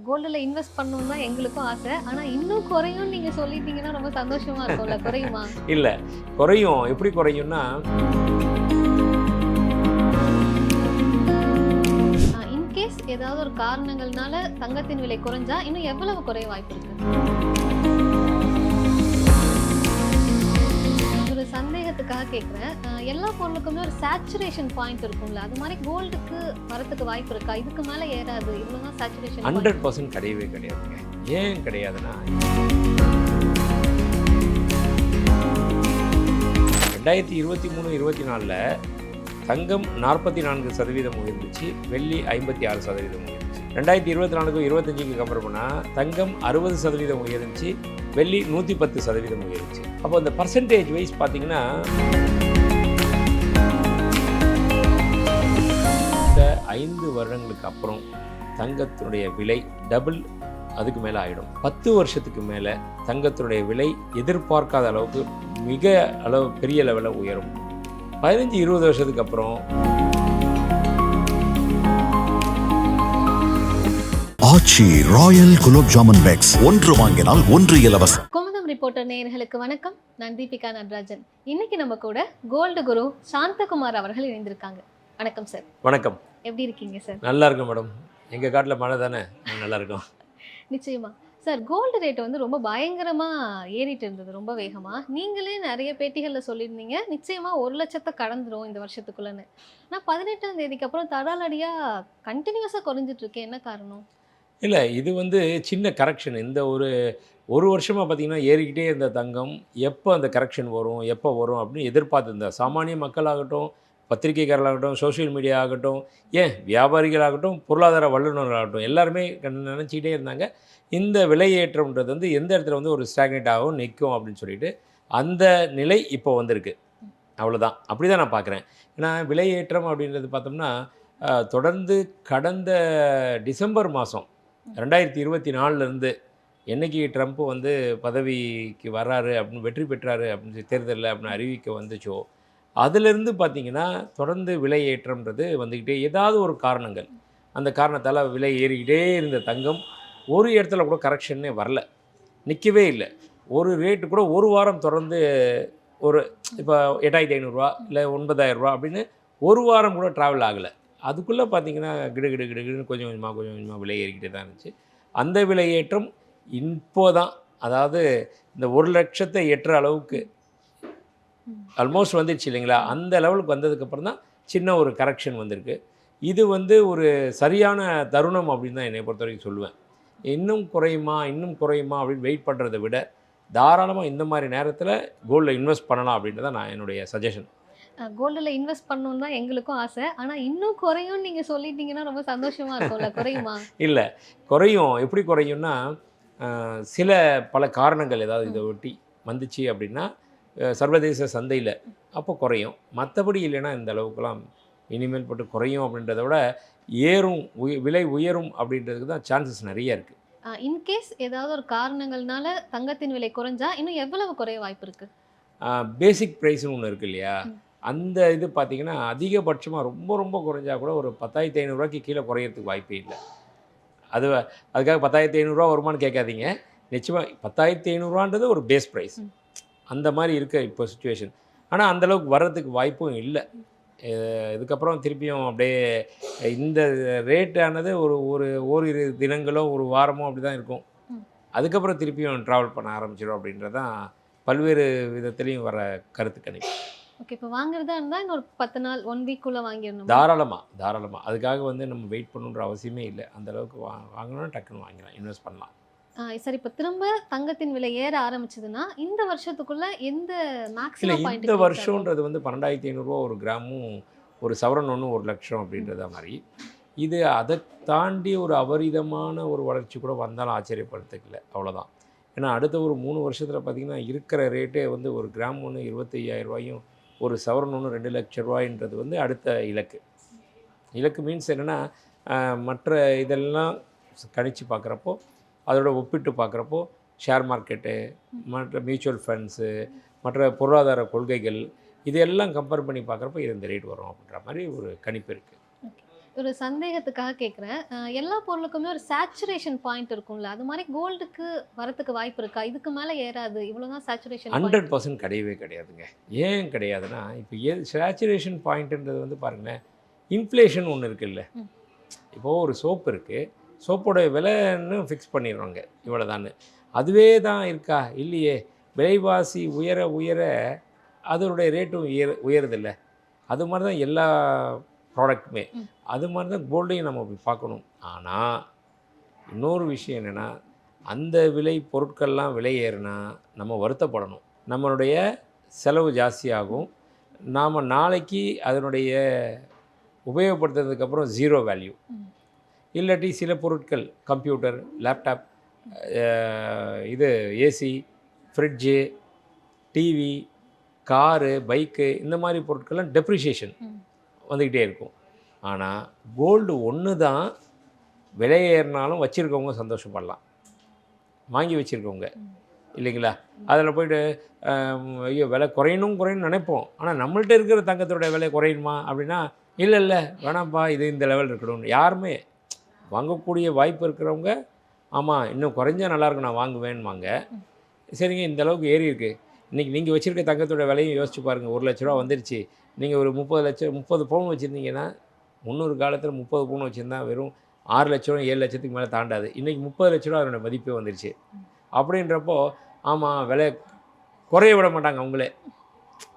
கோல்டுல invest பண்ணணும்னு தான் எங்களுக்கும் ஆசை. ஆனா இன்னும் குறையும்னு நீங்க சொல்லிட்டீங்கன்னா ரொம்ப சந்தோஷமா இருக்கும்ல. குறையுமா? இல்ல. குறையும். எப்படி குறையும்னா, இன்கேஸ் ஏதாவது ஒரு காரணங்கள்னால தங்கத்தின் விலை குறைஞ்சா இன்னும் எவ்வளவு குறைய வாய்ப்பு இருக்கு? ஒரு சந்தேகத்துக்காக கேட்குறேன். எல்லா பொருளுக்குமே ஒரு சேச்சுரேஷன் பாயிண்ட் இருக்கும்ல. அது மாதிரி கோல்டுக்கு வரதுக்கு வாய்ப்பு இருக்கா? இதுக்கு மேல ஏறாது. இவ்வளவுதான் சேச்சுரேஷன் பாயிண்ட். 100% கிடையவே கிடையாதுங்க. ஏன் கிடையாதுன்னா, 2023, 24ல தங்கம் 44% உயர்ந்துச்சு, வெள்ளி 56% உயர்ந்துச்சு. 2024க்கும் 25க்கு கம்பேர் பண்ணால் தங்கம் 60% உயர்ந்துச்சு, வெள்ளி 110% உயர்ந்துச்சு. அப்போ இந்த பர்சன்டேஜ் வைஸ் பார்த்தீங்கன்னா, இந்த 5 வருடங்களுக்கு அப்புறம் தங்கத்தினுடைய விலை டபுள், அதுக்கு மேலே ஆகிடும். 10 வருஷத்துக்கு மேலே தங்கத்தினுடைய விலை எதிர்பார்க்காத அளவுக்கு மிக பெரிய லெவலில் உயரும். 15-20 வருஷத்துக்கு அப்புறம் ஆச்சி ராயல் குலோப் ஜாமுன் பேக்ஸ், ஒன்று வாங்கினால் ஒன்று இலவசம். குமுதம் ரிப்போர்ட்டர் நேயர்களுக்கு வணக்கம். நான் தீபிகா நடராஜன். இன்னைக்கு நம்ம கூட கோல்டு குரு சாந்தகுமார் அவர்கள் இணைந்திருக்காங்க. வணக்கம் சார். வணக்கம். எப்படி இருக்கீங்க சார்? நல்லா இருக்கும் மேடம். எங்கள் காட்டில் மழை தானே, நல்லா இருக்கும். நிச்சயமா சார். கோல்டு ரேட் வந்து ரொம்ப பயங்கரமாக ஏறிட்டு இருந்தது, ரொம்ப வேகமாக. நீங்களே நிறைய பேட்டிகளில் சொல்லியிருந்தீங்க நிச்சயமாக 1 லட்சத்தை கடந்துரும் இந்த வருஷத்துக்குள்ளன்னு. ஆனால் 18ஆம் தேதிக்கு அப்புறம் தடாலடியாக கண்டினியூஸாக குறைஞ்சிட்டு இருக்கு. என்ன காரணம்? இல்லை, இது வந்து சின்ன கரெக்ஷன். இந்த ஒரு வருஷமாக பார்த்திங்கன்னா ஏறிக்கிட்டே இருந்த தங்கம் எப்போ அந்த கரெக்ஷன் வரும், எப்போ வரும் அப்படின்னு எதிர்பார்த்துருந்த சாமானிய மக்களாகட்டும், பத்திரிகைக்காரர்களாகட்டும், சோஷியல் மீடியா ஆகட்டும், ஏன் வியாபாரிகளாகட்டும், பொருளாதார வல்லுநர்களாகட்டும், எல்லாருமே நினச்சிக்கிட்டே இருந்தாங்க இந்த விலையேற்றம்ன்றது வந்து எந்த இடத்துல வந்து ஒரு ஸ்டாக்னேட் ஆகும், நிற்கும் அப்படின்னு சொல்லிட்டு. அந்த நிலை இப்போ வந்திருக்கு, அவ்வளோதான். அப்படி தான் நான் பார்க்குறேன். ஏன்னா விலையேற்றம் அப்படின்றது பார்த்தோம்னா தொடர்ந்து கடந்த டிசம்பர் மாதம் 2024லேருந்து என்னைக்கு ட்ரம்ப் வந்து பதவிக்கு வர்றாரு அப்படின்னு, வெற்றி பெற்றாரு அப்படின்னு தேர்தலில் அப்படின்னு அறிவிக்க வந்துச்சோ, அதிலிருந்து பார்த்திங்கன்னா தொடர்ந்து விலையேற்றம்ன்றது வந்துக்கிட்டே, ஏதாவது ஒரு காரணங்கள், அந்த காரணத்தால் விலை ஏறிக்கிட்டே இருந்த தங்கம் ஒரு இடத்துல கூட கரெக்ஷனே வரல, நிற்கவே இல்லை. ஒரு ரேட்டு கூட ஒரு வாரம் தொடர்ந்து ஒரு இப்போ 8500 இல்லை 9000 அப்படின்னு ஒரு வாரம் கூட ட்ராவல் ஆகலை. அதுக்குள்ளே பார்த்திங்கன்னா கிடுன்னு கொஞ்சம் கொஞ்சமாக விலை ஏறிக்கிட்டே தான் இருந்துச்சு. அந்த விலையேற்றம் இப்போதான், அதாவது இந்த 1 லட்சத்தை எட்டுற அளவுக்கு ஆல்மோஸ்ட் வந்துடுச்சு இல்லைங்களா? அந்த லெவலுக்கு வந்ததுக்கப்புறம் தான் சின்ன ஒரு கரெக்ஷன் வந்திருக்கு. இது வந்து ஒரு சரியான தருணம் அப்படின்னு தான் என்னை பொறுத்த வரைக்கும் சொல்லுவேன். இன்னும் குறையுமா அப்படின்னு வெயிட் பண்ணுறதை விட தாராளமாக இந்த மாதிரி நேரத்தில் கோல்டில் இன்வெஸ்ட் பண்ணலாம் அப்படின்றது தான் நான் என்னுடைய சஜஷன். கோல்டில் இன்வெஸ்ட் பண்ணணும்னு தான் எங்களுக்கும் ஆசை. ஆனால் இன்னும் குறையும்னு நீங்கள் சொல்லிட்டீங்கன்னா ரொம்ப சந்தோஷமாக இருக்கும்ல. குறையுமா? இல்லை, குறையும். எப்படி குறையும்னா, சில பல காரணங்கள் ஏதாவது இதை ஒட்டி வந்துச்சு அப்படின்னா சர்வதேச சந்தையில் அப்போ குறையும். மற்றபடி இல்லைன்னா இந்த அளவுக்குலாம் இனிமேல் போட்டு குறையும் அப்படின்றத விட ஏறும், விலை உயரும் அப்படின்றதுக்கு தான் சான்சஸ் நிறைய இருக்குது. இன்கேஸ் ஏதாவது ஒரு காரணங்கள்னால தங்கத்தின் விலை குறைஞ்சா இன்னும் எவ்வளவு குறைய வாய்ப்பு இருக்குது? பேசிக் ப்ரைஸ்னு ஒன்று இருக்குது இல்லையா? அந்த இது பார்த்திங்கன்னா அதிகபட்சமாக ரொம்ப குறைஞ்சா கூட ஒரு 10,500 கீழே குறையிறதுக்கு வாய்ப்பே இல்லை. அதுக்காக 10,500 வருமானு கேட்காதீங்க. நிச்சயமாக 10,500 ஒரு பேஸ் ப்ரைஸ், அந்த மாதிரி இருக்க இப்போ சுச்சுவேஷன். ஆனால் அந்தளவுக்கு வர்றதுக்கு வாய்ப்பும் இல்லை. இதுக்கப்புறம் திருப்பியும் அப்படியே இந்த ரேட்டானது ஓரிரு தினங்களோ ஒரு வாரமோ அப்படி தான் இருக்கும். அதுக்கப்புறம் திருப்பியும் ட்ராவல் பண்ண ஆரம்பிச்சிடும் அப்படின்றது தான் பல்வேறு விதத்துலேயும் வர கருத்து கணிப்பு. ஓகே, இப்போ வாங்குறதா இருந்தால் இன்னொரு 10 நாள் 1 வீக்குள்ளே வாங்கிடணும். தாராளமாக. அதுக்காக வந்து நம்ம வெயிட் பண்ணணுன்ற அவசியமே இல்லை. அந்தளவுக்கு வாங்கணும்னா டக்குன்னு வாங்கிக்கலாம், இன்வெஸ்ட் பண்ணலாம். சரி, இப்போ திரும்ப தங்கத்தின் விலை ஏற ஆரம்பிச்சதுன்னா இந்த வருஷத்துக்குள்ள எந்த மேக்ஸிமம் பாயிண்ட்? இந்த வருஷன்றது வந்து 12,500 ஒரு கிராமும், ஒரு சவரன் 1 லட்சம் அப்படின்றத மாதிரி. இது அதை தாண்டி ஒரு அபரிதமான ஒரு வளர்ச்சி கூட வந்தாலும் ஆச்சரியப்படுறதுக்கு இல்லை, அவ்வளோதான். ஏன்னா அடுத்த ஒரு 3 வருஷத்தில் பார்த்திங்கன்னா இருக்கிற ரேட்டே வந்து ஒரு கிராம் 25,000 ஒரு சவரன் 2 லட்ச ரூபாயின்றது வந்து அடுத்த இலக்கு மீன்ஸ் என்னென்னா, மற்ற இதெல்லாம் கணிச்சு பார்க்குறப்போ, அதோட ஒப்பிட்டு பார்க்குறப்போ ஷேர் மார்க்கெட்டு, மற்ற மியூச்சுவல் ஃபண்ட்ஸு, மற்ற பொருளாதார கொள்கைகள், இதெல்லாம் கம்பேர் பண்ணி பார்க்குறப்போ இது இந்த ரேட் வரும் அப்படின்ற மாதிரி ஒரு கணிப்பு இருக்குது. ஒரு சந்தேகத்துக்காக கேட்குறேன். எல்லா பொருளுக்குமே ஒரு சேச்சுரேஷன் பாயிண்ட் இருக்கும்ல. அது மாரி கோல்டுக்கு வரதுக்கு வாய்ப்பு இருக்கா? இதுக்கு மேல ஏறாது. இவ்வளோதான் சேச்சுரேஷன் பாயிண்ட். 100% கிடையவே கிடையாதுங்க. ஏன் கிடையாதுன்னா, இப்போ சேச்சுரேஷன் பாயிண்ட்ன்றது வந்து பாருங்களேன், இன்ஃப்ளேஷன் ஒண்ணு இருக்குல்ல. ம். இப்போ ஒரு சோப்பு இருக்கு. சோப்போட விலைன்னு ஃபிக்ஸ் பண்ணிடுறாங்க. இவ்வளோதான்னு. அதுவே தான் இருக்கா? இல்லையே. விலைவாசி உயர உயர அதனுடைய ரேட்டும் உயருதுல்ல. அது மாரி தான் எல்லா ப்ராடக்ட்டுமே. ம். அது மாரி தான் கோல்டையும் நம்ம அப்படி பார்க்கணும். ஆனா, இன்னொரு விஷயம் என்னென்னா, அந்த விலை பொருட்கள்லாம் விலை ஏறுனா நம்ம வருத்தப்படணும். நம்மளுடைய செலவு ஜாஸ்தியாகும். நாம நாளைக்கு அதனுடைய உபயோகப்படுத்துனதுக்கப்புறம் 0 வேல்யூ. ம். இல்லாட்டி சில பொருட்கள் கம்ப்யூட்டர், லேப்டாப், இது AC, fridge, TV, car, bike இந்த மாதிரி பொருட்கள்லாம் டெப்ரிஷியேஷன் ம். வந்துக்கிட்டே இருக்கும். ஆனால் கோல்டு ஒன்று தான் விலை ஏறினாலும் வச்சுருக்கவங்க சந்தோஷப்படலாம். வாங்கி வச்சுருக்கவங்க இல்லைங்களா? அதில் போய்ட்டு ஐயோ விலை குறையணும்னு நினைப்போம். ஆனால் நம்மள்ட்ட இருக்கிற தங்கத்தோட விலை குறையணுமா அப்படின்னா, இல்லை வேணாம்ப்பா இது இந்த லெவல் இருக்கணும்னு யாருமே வாங்கக்கூடிய வாய்ப்பு இருக்கிறவங்க, ஆமாம் இன்னும் குறைஞ்சா நல்லாயிருக்கும் நான் வாங்குவேன்னுவாங்க. சரிங்க இந்த அளவுக்கு ஏறி இருக்கு. இன்றைக்கி நீங்கள் வச்சுருக்க தங்கத்தோட விலையும் யோசிச்சு பாருங்கள். 1 லட்ச ரூபா வந்துருச்சு. நீங்கள் ஒரு 30 பவுன் வச்சுருந்தீங்கன்னா, முன்னொரு காலத்தில் 30 பவுன் வச்சுருந்தா வெறும் 6 லட்ச ரூபா 7 லட்சத்துக்கு மேலே தாண்டாது. இன்றைக்கி 30 லட்ச ரூபா அதனோட மதிப்பே வந்துருச்சு. அப்படின்றப்போ ஆமாம் விலை குறைய விட மாட்டாங்க அவங்களே.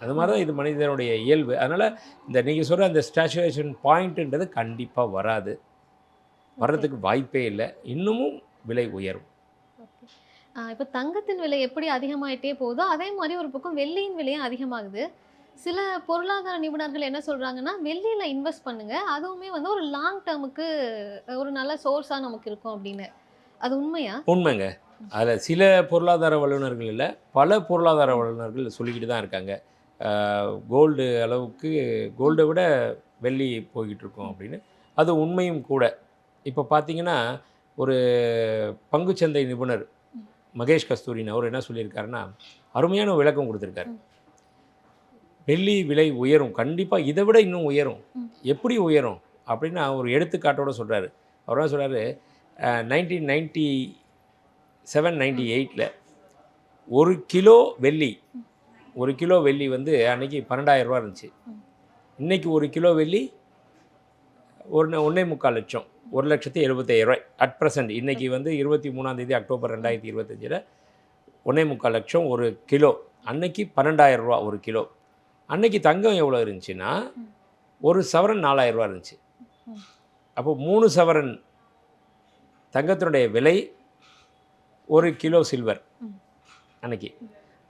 அது மாதிரி தான் இது மனிதனுடைய இயல்பு. அதனால் இந்த நீங்கள் சொல்கிற அந்த ஸ்டாச்சுரேஷன் பாயிண்ட்டுன்றது கண்டிப்பாக வராது. வர்றதுக்கு வாய்ப்பே இல்லை. இன்னமும் விலை உயரும். ஓகே. இப்போ தங்கத்தின் விலை எப்படி அதிகமாயிட்டே போகுதோ, அதே மாரி ஒரு பக்கம் வெள்ளியின் விலையும் அதிகமாகுது. சில பொருளாதார நிபுணர்கள் என்ன சொல்றாங்கன்னா, வெள்ளியில இன்வெஸ்ட் பண்ணுங்க. அதுவுமே வந்து ஒரு லாங் டெர்முக்கு ஒரு நல்ல சோர்ஸா நமக்கு இருக்கும் அப்படின்னு. அது உண்மையா? உண்மைங்க. அதில் சில பொருளாதார வல்லுநர்கள் இல்லை, பல பொருளாதார வல்லுநர்கள் சொல்லிக்கிட்டு தான் இருக்காங்க. கோல்டு அளவுக்கு கோல்டை விட வெள்ளி போய்கிட்டு இருக்கோம் அப்படின்னு. அது உண்மையும் கூட. இப்போ பார்த்தீங்கன்னா, ஒரு பங்குச்சந்தை நிபுணர் மகேஷ் கஸ்தூரின்னு அவர் என்ன சொல்லியிருக்காருன்னா, அருமையான விளக்கம் கொடுத்துருக்காரு. வெள்ளி விலை உயரும், கண்டிப்பாக இதை விட இன்னும் உயரும். எப்படி உயரும் அப்படின்னா ஒரு எடுத்துக்காட்டோட சொல்கிறாரு. அவர் என்ன சொல்கிறாரு, 1997-98 ஒரு கிலோ வெள்ளி வந்து அன்றைக்கி 12,000 ரூபா இருந்துச்சு. இன்றைக்கி ஒரு கிலோ வெள்ளி 1.25 லட்சம், 1,75,000 அட் ப்ரெசண்ட். இன்றைக்கி வந்து 23 அக்டோபர் 2025 1.25 லட்சம் ஒரு கிலோ. அன்னைக்கு 12,000 ரூபா ஒரு கிலோ. அன்னைக்கு தங்கம் எவ்வளோ இருந்துச்சுன்னா, ஒரு சவரன் 4,000 ரூபா இருந்துச்சு. அப்போ 3 சவரன் தங்கத்தினுடைய விலை ஒரு கிலோ சில்வர் அன்னைக்கு.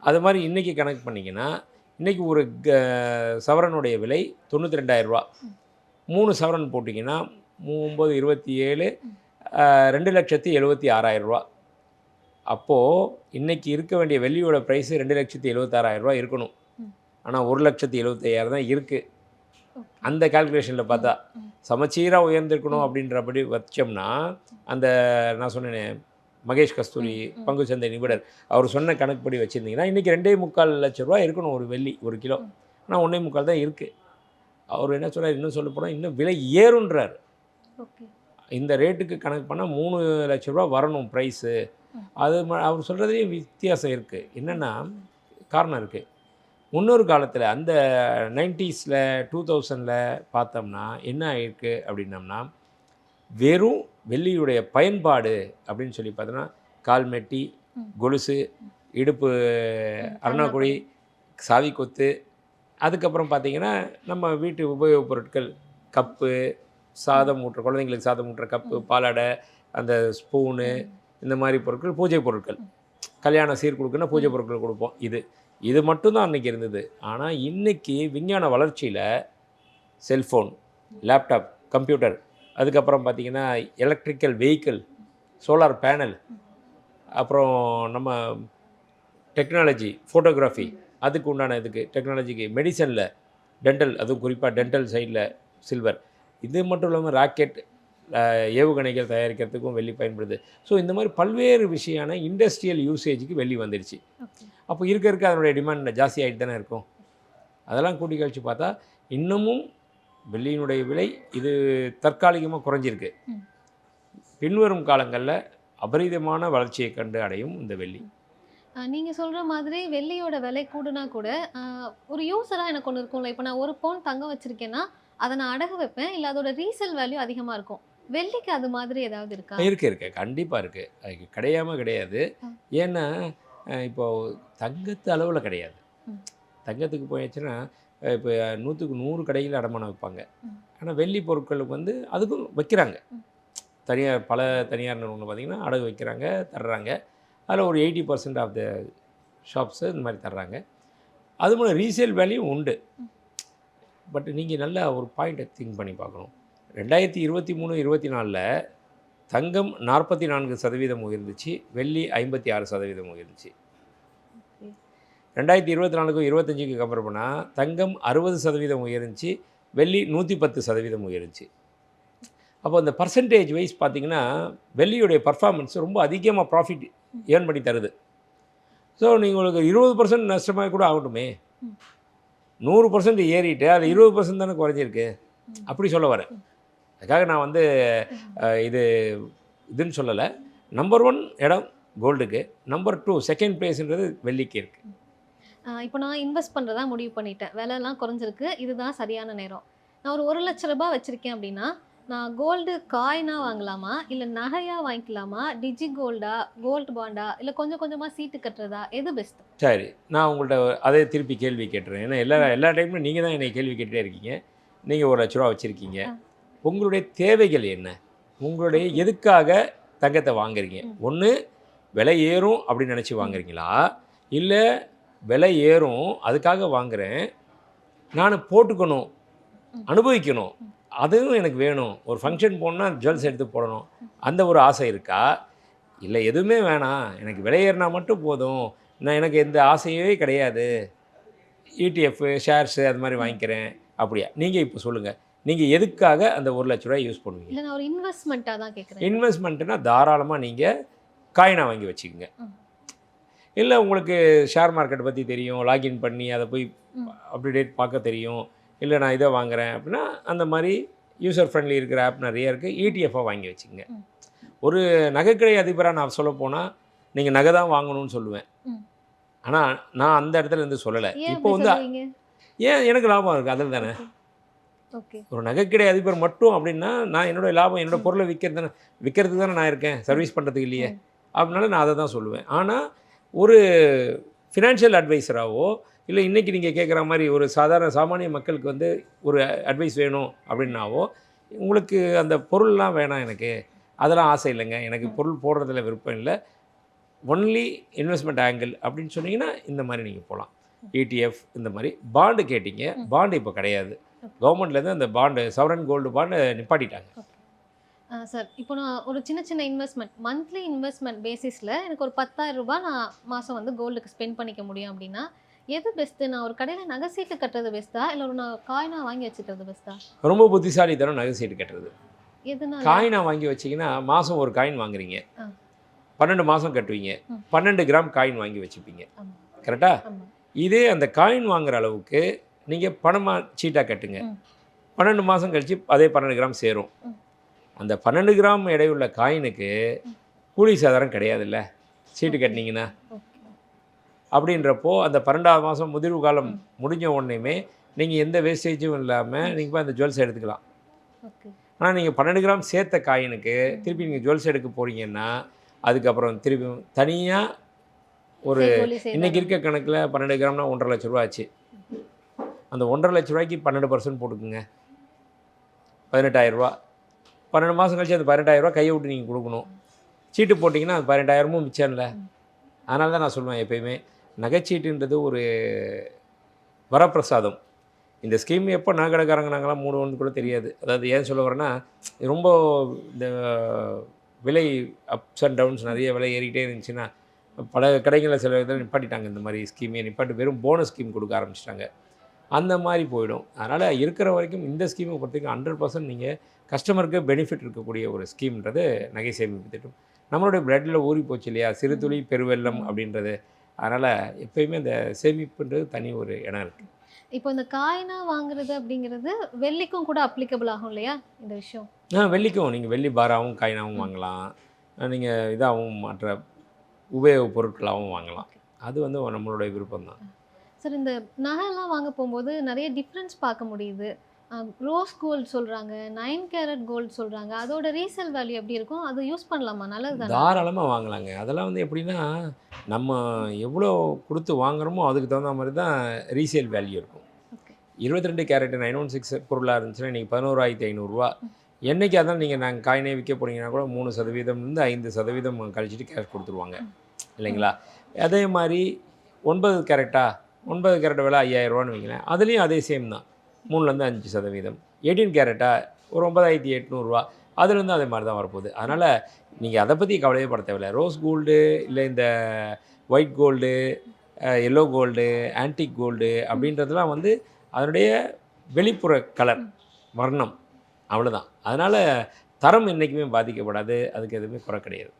அது மாதிரி இன்றைக்கி கணக்கு பண்ணிங்கன்னா, இன்றைக்கி ஒரு சவரனுடைய விலை 92,000 ரூபா. 3 சவரன் போட்டிங்கன்னா 9, 27, 2,76,000 ரூபா. அப்போது இன்றைக்கி இருக்க வேண்டிய வெள்ளியோட ப்ரைஸு 2,76,000 ரூபா இருக்கணும். ஆனால் 1,75,000 தான் இருக்குது. அந்த கால்குலேஷனில் பார்த்தா சமச்சீராக உயர்ந்திருக்கணும் அப்படின்றபடி வச்சோம்னா, அந்த நான் சொன்னேனே மகேஷ் கஸ்தூரி பங்குச்சந்தை நிபுணர் அவர் சொன்ன கணக்குப்படி வச்சுருந்தீங்கன்னா, இன்றைக்கி 2.25 லட்ச ரூபா இருக்கணும் ஒரு வெள்ளி ஒரு கிலோ. ஆனால் 1.25 தான் இருக்குது. அவர் என்ன சொல்கிறார், இன்னும் சொல்ல போனால் இன்னும் விலை ஏறுன்றார். இந்த ரேட்டுக்கு கணக்கு பண்ணால் 3 லட்ச ரூபா வரணும் ப்ரைஸு. அது அவர் சொல்கிறதுலேயும் வித்தியாசம் இருக்குது. என்னென்னா காரணம் இருக்குது. முன்னொரு காலத்தில் அந்த 90ஸ்ல 2000ல் பார்த்தோம்னா என்ன ஆகிருக்கு அப்படின்னம்னா, வெறும் வெள்ளியுடைய பயன்பாடு அப்படின்னு சொல்லி பார்த்தோன்னா, கால்மெட்டி, கொலுசு, இடுப்பு அருணாக்குழி, சாவி கொத்து, அதுக்கப்புறம் பார்த்திங்கன்னா நம்ம வீட்டு உபயோகப் பொருட்கள், கப்பு, சாதம் ஊட்டுற குழந்தைங்களுக்கு சாதம் ஊட்டுற கப்பு, பாலாடை, அந்த ஸ்பூனு, இந்த மாதிரி பொருட்கள், பூஜை பொருட்கள், கல்யாண சீர் கொடுக்குன்னா பூஜை பொருட்கள் கொடுப்போம். இது மட்டும்தான் அன்றைக்கி இருந்தது. ஆனால் இன்றைக்கி விஞ்ஞான வளர்ச்சியில் செல்ஃபோன், லேப்டாப், கம்ப்யூட்டர், அதுக்கப்புறம் பார்த்திங்கன்னா எலக்ட்ரிக்கல் வெஹிக்கிள், சோலார் பேனல், அப்புறம் நம்ம டெக்னாலஜி, ஃபோட்டோகிராஃபி, அதுக்கு உண்டான இதுக்கு டெக்னாலஜிக்கு, மெடிசனில், டென்டல், அதுவும் குறிப்பாக டென்டல் சைடில் சில்வர், இது மட்டும் இல்லாமல் ராக்கெட், ஏவுகணைகள் தயாரிக்கிறதுக்கும் வெள்ளி பயன்படுது. ஸோ இந்த மாதிரி பல்வேறு விஷயமான இண்டஸ்ட்ரியல் யூசேஜுக்கு வெள்ளி வந்துடுச்சு. அப்போ இருக்க அதனுடைய டிமாண்ட் ஜாஸ்தி ஆகிட்டு தானே இருக்கும். அதெல்லாம் கூட்டி கழிச்சு பார்த்தா இன்னமும் வெள்ளியினுடைய விலை இது தற்காலிகமாக குறைஞ்சிருக்கு. ம். பின்வரும் காலங்களில் அபரிதமான வளர்ச்சியை கண்டு அடையும் இந்த வெள்ளி. நீங்க சொல்ற மாதிரி வெள்ளியோட விலை கூடுனா கூட, ஒரு யூசரா எனக்கு ஒண்ணு இருக்கும்ல. இப்ப நான் 1 பவுன் தங்கம் வச்சிருக்கேன்னா, அத நான் அடகு வைப்பேன். இல்ல அதோட ரீசேல் வேல்யூ அதிகமா இருக்கும். வெள்ளிக்கு அது மாதிரி ஏதாவது இருக்கா? இருக்கு கண்டிப்பாக இருக்குது. அதுக்கு கிடையாம கிடையாது. ஆ. ஏன்னா இப்போ தங்கத்து அளவில் கிடையாது. ம். தங்கத்துக்கு போயாச்சுன்னா இப்போ 100க்கு 100 கடையில் அடமானம் வைப்பாங்க. ம். ஆனால் வெள்ளி பொருட்களுக்கு வந்து அதுக்கும் வைக்கிறாங்க. ம். பல தனியார் நிறுவனங்கள் பார்த்திங்கன்னா அடகு வைக்கிறாங்க, தர்றாங்க. அதில் ஒரு 80% ஆஃப் த ஷாப்ஸு இந்த மாதிரி தர்றாங்க. அது மூலம் ரீசேல் வேல்யூ உண்டு. ம். பட் நீங்கள் நல்லா ஒரு பாயிண்ட்டை திங்க் பண்ணி பார்க்கணும். 2023, 24ல் தங்கம் 44% உயர்ந்துச்சு, வெள்ளி 56% உயர்ந்துச்சு. 2024க்கும் 25க்கும் கம்பேர் பண்ணால் தங்கம் 60% உயர்ந்துச்சு, வெள்ளி 110% உயர்ந்துச்சு. அப்போ அந்த பர்சன்டேஜ் வைஸ் பார்த்தீங்கன்னா வெள்ளியுடைய பர்ஃபார்மன்ஸ் ரொம்ப அதிகமாக ப்ராஃபிட் ஏர்ன் பண்ணி தருது. ஸோ நீங்கள் உங்களுக்கு 20% நஷ்டமாக கூட ஆகட்டுமே, 100% ஏறிட்டு அது 20% தானே குறைஞ்சிருக்கு, அப்படி சொல்ல வரேன். அதுக்காக நான் வந்து இது இதுன்னு சொல்லலை. நம்பர் 1 இடம் கோல்டுக்கு, நம்பர் 2 செகண்ட் பிளேஸ்ன்றது வெள்ளிக்கு இருக்குது. இப்போ நான் இன்வெஸ்ட் பண்ணுறதா முடிவு பண்ணிட்டேன். விலைலாம் குறைஞ்சிருக்கு. இதுதான் சரியான நேரம். நான் ஒரு ₹1,00,000 வச்சுருக்கேன் அப்படின்னா, நான் கோல்டு காயினா வாங்கலாமா? இல்ல நகையா வாங்கிக்கலாமா? டிஜி கோல்டா? கோல்ட் பாண்டா? இல்ல கொஞ்சம் கொஞ்சமா சீட்டு கட்டுறதா? எது பெஸ்ட்? சரி, நான் உங்கள்கிட்ட அதே திருப்பி கேள்வி கேட்டுறேன். ஏன்னா எல்லா டைமும் நீங்கள் தான் என்னை கேள்வி கேட்டுகிட்டே இருக்கீங்க. நீங்கள் ₹1,00,000 வச்சுருக்கீங்க. உங்களுடைய தேவைகள் என்ன? உங்களுடைய எதுக்காக தங்கத்தை வாங்குறீங்க? ஒன்று விலை ஏறும் அப்படின்னு நினச்சி வாங்குறீங்களா? இல்லை விலை ஏறும் அதுக்காக வாங்குகிறேன், நான் போட்டுக்கணும், அனுபவிக்கணும், அதுவும் எனக்கு வேணும், ஒரு ஃபங்க்ஷன் போனால் ஜுவல்ஸ் எடுத்து போடணும், அந்த ஒரு ஆசை இருக்கா? இல்லை எதுவுமே வேணாம், எனக்கு விலை ஏறினா மட்டும் போதும், நான் எனக்கு எந்த ஆசையே கிடையாது, ETF ஷேர்ஸு அது மாதிரி வாங்கிக்கிறேன், அப்படியா? நீங்கள் இப்போ சொல்லுங்கள், நீங்கள் எதுக்காக அந்த ₹1,00,000 யூஸ் பண்ணுவீங்க? இல்ல நான் ஒரு இன்வெஸ்ட்மெண்ட்டா தான் கேட்குறேன். இன்வெஸ்ட்மெண்ட்டுனா தாராளமாக நீங்கள் காயினாக வாங்கி வச்சுக்கோங்க. இல்லை உங்களுக்கு ஷேர் மார்க்கெட் பற்றி தெரியும், லாகின் பண்ணி அதை போய் அப்டேட் பார்க்க தெரியும், இல்லை நான் இதை வாங்குகிறேன் அப்படின்னா அந்த மாதிரி யூசர் ஃப்ரெண்ட்லி இருக்கிற ஆப் நிறைய இருக்குது, ETF-ஆக வாங்கி வச்சுக்கோங்க. ஒரு நகைக்கடை அதிபராக நான் சொல்ல போனால் நீங்கள் நகை தான் வாங்கணும்னு சொல்லுவேன். ஆனால் நான் அந்த இடத்துல இருந்து சொல்லலை. இப்போ வந்து ஏன் எனக்கு லாபம் இருக்குது அதில் தானே. ஒரு நகைக்கடை அதிபர் மட்டும் அப்படின்னா நான் என்னோடய லாபம் என்னோடய பொருளை விற்கிறதுக்கு தானே நான் இருக்கேன், சர்வீஸ் பண்ணுறதுக்கு இல்லையே. அப்படினால நான் அதை தான் சொல்லுவேன். ஆனால் ஒரு ஃபினான்ஷியல் அட்வைஸராகவோ இல்லை இன்றைக்கி நீங்கள் கேட்குற மாதிரி ஒரு சாமானிய மக்களுக்கு வந்து ஒரு அட்வைஸ் வேணும் அப்படின்னாவோ, உங்களுக்கு அந்த பொருள்லாம் வேணாம், எனக்கு அதெல்லாம் ஆசை இல்லைங்க, எனக்கு பொருள் போடுறதுல விருப்பம் இல்லை, ஒன்லி இன்வெஸ்ட்மெண்ட் ஆங்கிள் அப்படின்னு சொன்னீங்கன்னா இந்த மாதிரி நீங்கள் போகலாம். ETF இந்த மாதிரி. பாண்டு கேட்டிங்க, பாண்டு இப்போ கிடையாது. கவர்மெண்ட்லேருந்து அந்த பாண்டு சவரன் கோல்டு பாண்டு நிப்பாட்டிட்டாங்க. சார், இப்போ நான் ஒரு சின்ன இன்வெஸ்ட்மெண்ட், மந்த்லி இன்வெஸ்ட்மெண்ட் பேசிஸில் எனக்கு ஒரு ₹10,000 நான் மாதம் வந்து கோல்டுக்கு ஸ்பெண்ட் பண்ணிக்க முடியும் அப்படின்னா எது பெஸ்ட்டு? நான் ஒரு கடையில் நகை சீட்டு கட்டுறது பெஸ்ட்டா? இல்லை ஒரு நான் காயினாக வாங்கி வச்சுக்கிறது பெஸ்ட்டா? ரொம்ப புத்திசாலித்தனம் நகை சீட்டு கட்டுறது. எதுனா காயினாக வாங்கி வச்சிங்கன்னா மாதம் ஒரு காயின் வாங்குறீங்க, 12 மாதம் கட்டுவீங்க, 12 கிராம் காயின் வாங்கி வச்சுப்பீங்க, கரெக்டாக? இதே அந்த காயின் வாங்குகிற அளவுக்கு நீங்கள் பணமாக சீட்டாக கட்டுங்க, 12 மாதம் கழித்து அதே 12 கிராம் சேரும். அந்த 12 கிராம் எடையுள்ள காயினுக்கு கூலி சாதாரணம் கிடையாதுல்ல சீட்டு கட்டினீங்கன்னா. அப்படின்றப்போ அந்த 12ஆவது மாதம் முதிர்வு காலம் முடிஞ்ச உடனேயுமே நீங்கள் எந்த வேஸ்டேஜும் இல்லாமல் நீங்கள் போய் அந்த ஜுவல்ஸ் எடுத்துக்கலாம். ஆனால் நீங்கள் 12 கிராம் சேர்த்த காயினுக்கு திருப்பி நீங்கள் ஜுவல்ஸ் எடுக்க போகிறீங்கன்னா அதுக்கப்புறம் திருப்பி தனியாக ஒரு இன்றைக்கி இருக்க கணக்கில் 12 கிராம்னா ₹1,50,000 ஆச்சு. அந்த ₹1,50,000 12% போட்டுக்குங்க, ₹18,000. 12 மாதம் கழிச்சு அந்த ₹18,000 கையை விட்டு நீங்கள் கொடுக்கணும். சீட்டு போட்டிங்கன்னா அது 18,000 மிச்சம் இல்லை. அதனால தான் நான் சொல்லுவேன் எப்பயுமே நகைச்சீட்டுன்றது ஒரு வரப்பிரசாதம். இந்த ஸ்கீம் எப்போ நகைக்கடைக்காரங்க நாங்களாம் மூடுவோன்னு கூட தெரியாது. அதாவது ஏன் சொல்ல வரேன்னா ரொம்ப இந்த விலை அப்ஸ் அண்ட் டவுன்ஸ் நிறைய விலை ஏறிக்கிட்டே இருந்துச்சுன்னா பல கடைகளில் சில இதில் நிப்பாட்டிட்டாங்க. இந்த மாதிரி ஸ்கீமே நிப்பாட்டி வெறும் போனஸ் ஸ்கீம் கொடுக்க ஆரம்பிச்சிட்டாங்க. அந்த மாதிரி போயிடும். அதனால் இருக்கிற வரைக்கும் இந்த ஸ்கீமை பொறுத்தவரைக்கும் 100% நீங்கள் கஸ்டமருக்கு பெனிஃபிட் இருக்கக்கூடிய ஒரு ஸ்கீம்ன்றது நகை சேமிப்பு திட்டம். நம்மளுடைய பிளட்டில் ஊறி போச்சு இல்லையா, சிறு துளி பெருவெள்ளம் அப்படின்றது. அதனால் எப்போயுமே இந்த சேமிப்புன்றது தனி ஒரு இடம் இருக்குது. இப்போ இந்த காயினா வாங்குறது அப்படிங்கிறது வெள்ளிக்கும் கூட அப்ளிகபிள் ஆகும் இல்லையா இந்த விஷயம்? வெள்ளிக்கும் நீங்கள் வெள்ளி பாராவும் காயினாவும் வாங்கலாம். நீங்கள் இதாகவும் மற்ற உபயோகப் பொருட்களாகவும் வாங்கலாம். ஓகே. அது வந்து நம்மளுடைய விருப்பம் தான். சார் இந்த நகைலாம் வாங்க போகும்போது நிறைய டிஃப்ரென்ஸ் பார்க்க முடியுது. ரோஸ் கோல்ட் சொல்றாங்க, 9 கேரட் கோல்ட் சொல்றாங்க. அதோட ரீசேல் வேல்யூ எப்படி இருக்கும்? அது யூஸ் பண்ணலாமா? நல்லது தானே? தாராளமாக வாங்கலாங்க. அதெல்லாம் வந்து எப்படின்னா, நம்ம எவ்வளோ கொடுத்து வாங்குறோமோ அதுக்கு தகுந்த மாதிரி தான் ரீசேல் வேல்யூ இருக்கும். ஓகே. 22 கேரட் 916 பொருளாக இருந்துச்சுன்னா இன்றைக்கி 11,500 என்னைக்கு அதான் நீங்கள் நாங்கள் காயினே விற்க போனீங்கன்னா கூட 3% 5% கழிச்சிட்டு கேஷ் கொடுத்துருவாங்க இல்லைங்களா? அதே மாதிரி 9 கேரட்டா 9 கேரட் விலை 5,000 வைங்களேன், அதுலேயும் அதே சேம் தான் 3-5%. 18 கேரட்டா ஒரு 9,800 அதுலேருந்து அதே மாதிரி தான் வரப்போகுது. அதனால் நீங்கள் அதை பற்றி கவலையே பட தேவையில்லை. ரோஸ் கோல்டு இல்லை இந்த white gold, yellow gold, antique gold அப்படின்றதுலாம் வந்து அதனுடைய வெளிப்புற கலர் வர்ணம் அவ்வளோதான். அதனால் தரம் என்றைக்குமே பாதிக்கப்படாது. அதுக்கு எதுவுமே குறை கிடையாது.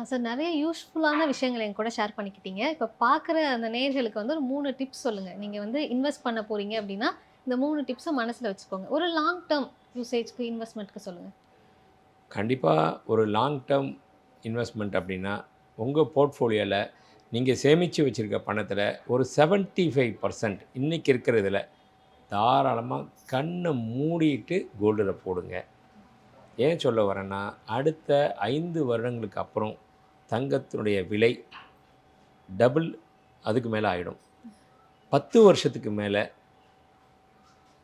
சார் நிறைய யூஸ்ஃபுல்லான விஷயங்களை என் கூட ஷேர் பண்ணிக்கிட்டீங்க. இப்போ பார்க்குற அந்த நேயர்களுக்கு வந்து ஒரு 3 டிப்ஸ் சொல்லுங்கள். நீங்கள் வந்து இன்வெஸ்ட் பண்ண போகிறீங்க அப்படின்னா இந்த 3 டிப்ஸை மனசில் வச்சுக்கோங்க. ஒரு லாங் டேர்ம் யூசேஜ்க்கு இன்வெஸ்ட்மெண்ட்க்கு சொல்லுங்கள். கண்டிப்பாக ஒரு லாங் டேர்ம் இன்வெஸ்ட்மெண்ட் அப்படின்னா உங்கள் போர்ட்ஃபோலியோவில் நீங்கள் சேமித்து வச்சுருக்க பணத்தில் ஒரு 75% இன்றைக்கி இருக்கிற இதில் தாராளமாக கண்ணை மூடிட்டு கோல்டில் போடுங்க. ஏன் சொல்ல வரேன்னா, அடுத்த 5 வருடங்களுக்கு அப்புறம் தங்கத்தினுடைய விலை டபுள் அதுக்கு மேலே ஆகிடும். 10 வருஷத்துக்கு மேலே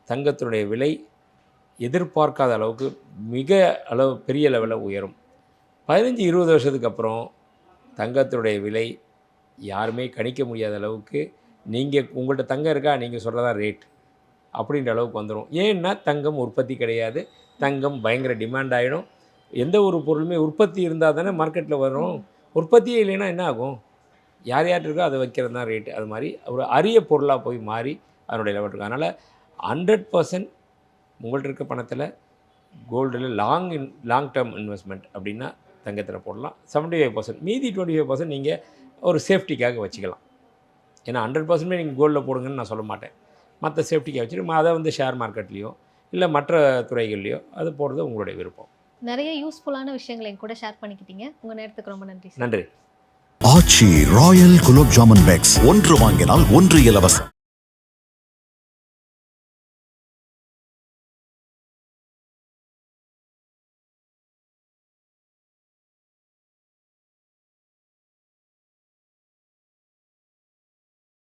தங்கத்தினுடைய விலை எதிர்பார்க்காத அளவுக்கு பெரிய லெவலில் உயரும். 15-20 வருஷத்துக்கு அப்புறம் தங்கத்தினுடைய விலை யாருமே கணிக்க முடியாத அளவுக்கு உங்கள்கிட்ட தங்கம் இருக்கா, நீங்கள் சொல்கிறதா ரேட் அப்படின்ற அளவுக்கு வந்துடும். ஏன்னா தங்கம் உற்பத்தி கிடையாது. தங்கம் பயங்கர டிமாண்ட் ஆகிடும். எந்த ஒரு பொருளுமே உற்பத்தி இருந்தால் தானே மார்க்கெட்டில் வரும். உற்பத்தியே இல்லைன்னா என்ன ஆகும்? யார் இருக்கோ அதை வைக்கிறது தான் ரேட்டு. அது மாதிரி ஒரு அரிய பொருளாக போய் மாறி அதனுடைய லெவல் இருக்கும். அதனால் 100% உங்கள்கிட்ட இருக்க பணத்தில் கோல்டில் லாங் டேர்ம் இன்வெஸ்ட்மெண்ட் அப்படின்னா தங்கத்தில் போடலாம். 75% மீதி 25% நீங்கள் ஒரு சேஃப்டிக்காக வச்சுக்கலாம். ஏன்னா 100% நீங்கள் கோல்டில் போடுங்கன்னு நான் சொல்ல மாட்டேன். மற்ற சேஃப்டிக்காக வச்சுட்டு அதை வந்து ஷேர் மார்க்கெட்லேயோ இல்லை மற்ற துறைகள்லையோ அது போடுறது உங்களுடைய விருப்பம். நிறைய யூஸ்ஃபுல்லான விஷயங்களை என் கூட ஷேர் பண்ணிக்கிட்டீங்க. உங்கள் நேரத்துக்கு ரொம்ப நன்றி. நன்றி. ஆச்சி ராயல் குலோப் ஜாமுன் பேக்ஸ் 1 வாங்கினால் 1 இலவசம்.